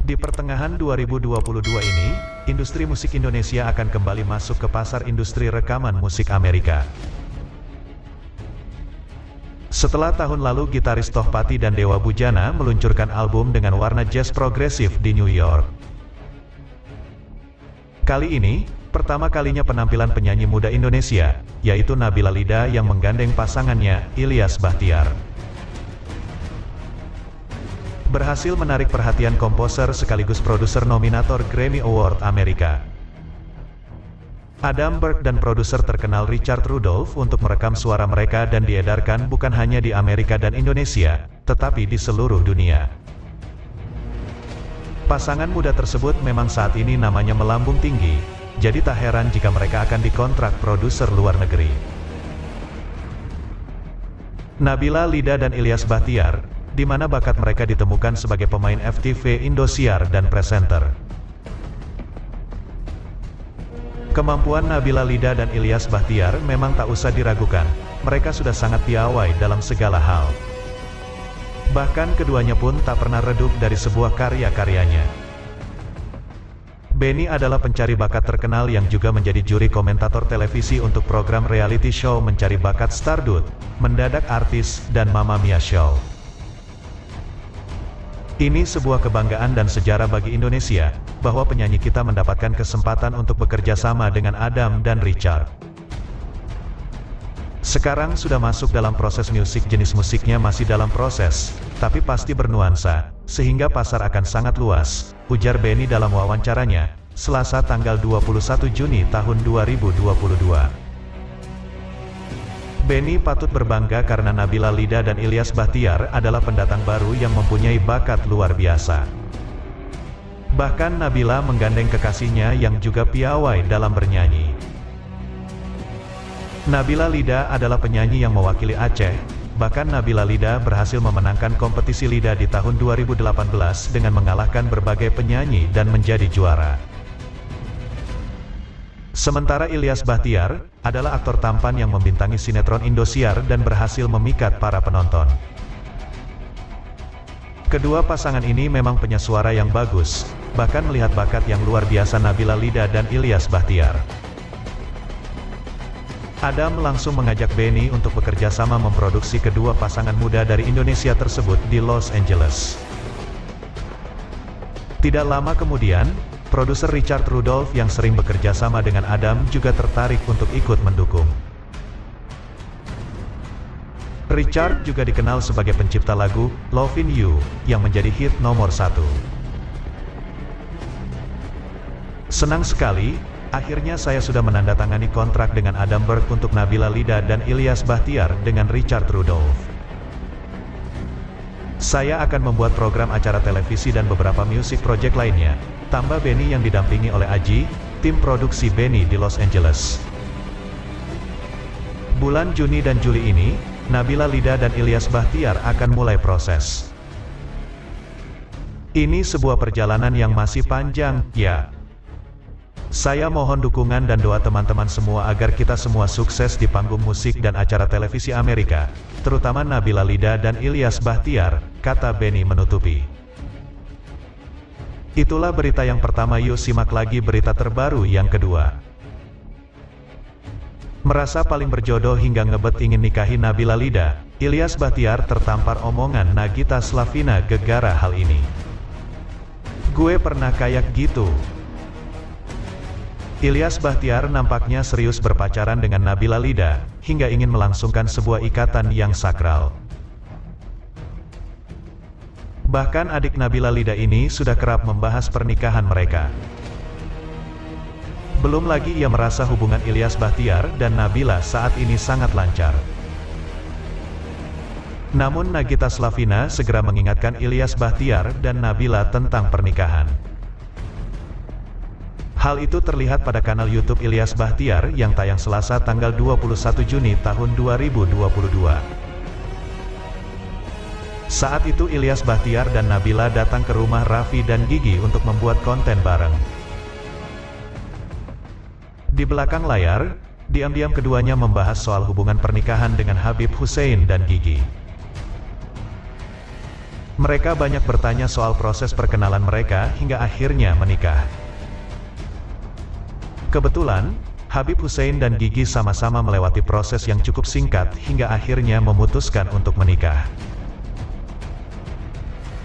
Di pertengahan 2022 ini, industri musik Indonesia akan kembali masuk ke pasar industri rekaman musik Amerika. Setelah tahun lalu gitaris Tohpati dan Dewa Bujana meluncurkan album dengan warna jazz progresif di New York. Kali ini, pertama kalinya penampilan penyanyi muda Indonesia, yaitu Nabila Lida yang menggandeng pasangannya, Ilyas Bachtiar. Berhasil menarik perhatian komposer sekaligus produser nominator Grammy Award Amerika, Adam Burke, dan produser terkenal Richard Rudolph untuk merekam suara mereka dan diedarkan bukan hanya di Amerika dan Indonesia, tetapi di seluruh dunia. Pasangan muda tersebut memang saat ini namanya melambung tinggi, jadi tak heran jika mereka akan dikontrak produser luar negeri. Nabila Lida dan Ilyas Bachtiar, di mana bakat mereka ditemukan sebagai pemain FTV Indosiar dan presenter. Kemampuan Nabila Lida dan Ilyas Bachtiar memang tak usah diragukan, mereka sudah sangat piawai dalam segala hal. Bahkan keduanya pun tak pernah redup dari sebuah karya-karyanya. Benny adalah pencari bakat terkenal yang juga menjadi juri komentator televisi untuk program reality show Mencari Bakat Stardust, Mendadak Artis, dan Mamma Mia Show. Ini sebuah kebanggaan dan sejarah bagi Indonesia, bahwa penyanyi kita mendapatkan kesempatan untuk bekerja sama dengan Adam dan Richard. Sekarang sudah masuk dalam proses musik, jenis musiknya masih dalam proses, tapi pasti bernuansa, sehingga pasar akan sangat luas, ujar Benny dalam wawancaranya, Selasa tanggal 21 Juni tahun 2022. Benny patut berbangga karena Nabila Lida dan Ilyas Bachtiar adalah pendatang baru yang mempunyai bakat luar biasa. Bahkan Nabila menggandeng kekasihnya yang juga piawai dalam bernyanyi. Nabila Lida adalah penyanyi yang mewakili Aceh, bahkan Nabila Lida berhasil memenangkan kompetisi Lida di tahun 2018 dengan mengalahkan berbagai penyanyi dan menjadi juara. Sementara Ilyas Bachtiar adalah aktor tampan yang membintangi sinetron Indosiar dan berhasil memikat para penonton. Kedua pasangan ini memang punya suara yang bagus, bahkan melihat bakat yang luar biasa Nabila Lida dan Ilyas Bachtiar. Adam langsung mengajak Benny untuk bekerja sama memproduksi kedua pasangan muda dari Indonesia tersebut di Los Angeles. Tidak lama kemudian, produser Richard Rudolph yang sering bekerja sama dengan Adam juga tertarik untuk ikut mendukung. Richard juga dikenal sebagai pencipta lagu Lovin' You yang menjadi hit nomor 1. Senang sekali, akhirnya saya sudah menandatangani kontrak dengan Adam Burke untuk Nabila Lida dan Ilyas Bachtiar dengan Richard Rudolph. Saya akan membuat program acara televisi dan beberapa music project lainnya, tambah Benny yang didampingi oleh Aji, tim produksi Benny di Los Angeles. Bulan Juni dan Juli ini, Nabila Lida dan Ilyas Bachtiar akan mulai proses. Ini sebuah perjalanan yang masih panjang, ya. Saya mohon dukungan dan doa teman-teman semua agar kita semua sukses di panggung musik dan acara televisi Amerika, terutama Nabila Lida dan Ilyas Bachtiar, kata Benny menutupi. Itulah berita yang pertama, yuk simak lagi berita terbaru yang kedua. Merasa paling berjodoh hingga ngebet ingin nikahi Nabila Lida, Ilyas Bachtiar tertampar omongan Nagita Slavina gegara hal ini. Gue pernah kayak gitu. Ilyas Bachtiar nampaknya serius berpacaran dengan Nabila Lida, hingga ingin melangsungkan sebuah ikatan yang sakral. Bahkan adik Nabila Lida ini sudah kerap membahas pernikahan mereka. Belum lagi ia merasa hubungan Ilyas Bachtiar dan Nabila saat ini sangat lancar. Namun Nagita Slavina segera mengingatkan Ilyas Bachtiar dan Nabila tentang pernikahan. Hal itu terlihat pada kanal YouTube Ilyas Bachtiar yang tayang Selasa tanggal 21 Juni tahun 2022. Saat itu Ilyas Bachtiar dan Nabila datang ke rumah Raffi dan Gigi untuk membuat konten bareng. Di belakang layar, diam-diam keduanya membahas soal hubungan pernikahan dengan Habib Hussein dan Gigi. Mereka banyak bertanya soal proses perkenalan mereka hingga akhirnya menikah. Kebetulan, Habib Hussein dan Gigi sama-sama melewati proses yang cukup singkat hingga akhirnya memutuskan untuk menikah.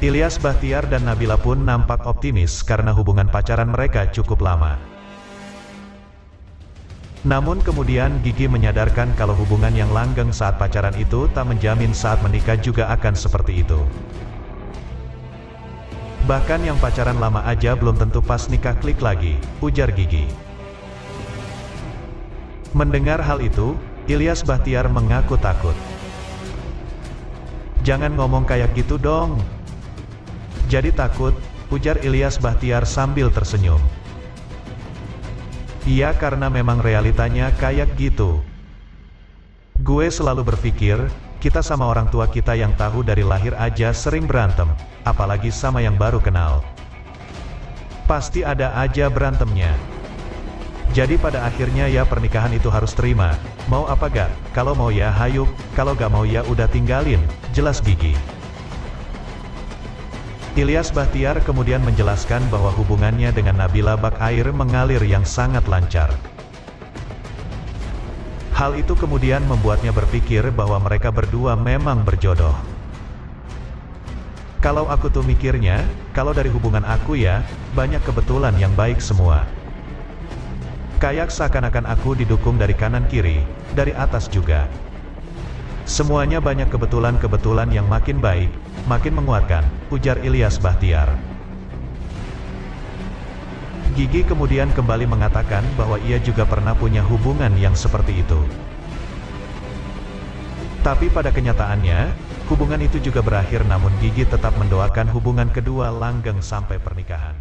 Ilyas Bachtiar dan Nabila pun nampak optimis karena hubungan pacaran mereka cukup lama. Namun kemudian Gigi menyadarkan kalau hubungan yang langgeng saat pacaran itu tak menjamin saat menikah juga akan seperti itu. Bahkan yang pacaran lama aja belum tentu pas nikah klik lagi, ujar Gigi. Mendengar hal itu, Ilyas Bachtiar mengaku takut. "Jangan ngomong kayak gitu dong." "Jadi takut?" ujar Ilyas Bachtiar sambil tersenyum. "Iya, karena memang realitanya kayak gitu. Gue selalu berpikir, kita sama orang tua kita yang tahu dari lahir aja sering berantem, apalagi sama yang baru kenal. Pasti ada aja berantemnya. Jadi pada akhirnya ya pernikahan itu harus terima, mau apa gak, kalau mau ya hayuk, kalau gak mau ya udah tinggalin," jelas Gigi. Ilyas Bachtiar kemudian menjelaskan bahwa hubungannya dengan Nabila Bachtiar mengalir yang sangat lancar. Hal itu kemudian membuatnya berpikir bahwa mereka berdua memang berjodoh. "Kalau aku tuh mikirnya, kalau dari hubungan aku ya, banyak kebetulan yang baik semua. Kayak seakan-akan aku didukung dari kanan kiri, dari atas juga. Semuanya banyak kebetulan-kebetulan yang makin baik, makin menguatkan," ujar Ilyas Bachtiar. Gigi kemudian kembali mengatakan bahwa ia juga pernah punya hubungan yang seperti itu. Tapi pada kenyataannya, hubungan itu juga berakhir namun Gigi tetap mendoakan hubungan kedua langgeng sampai pernikahan.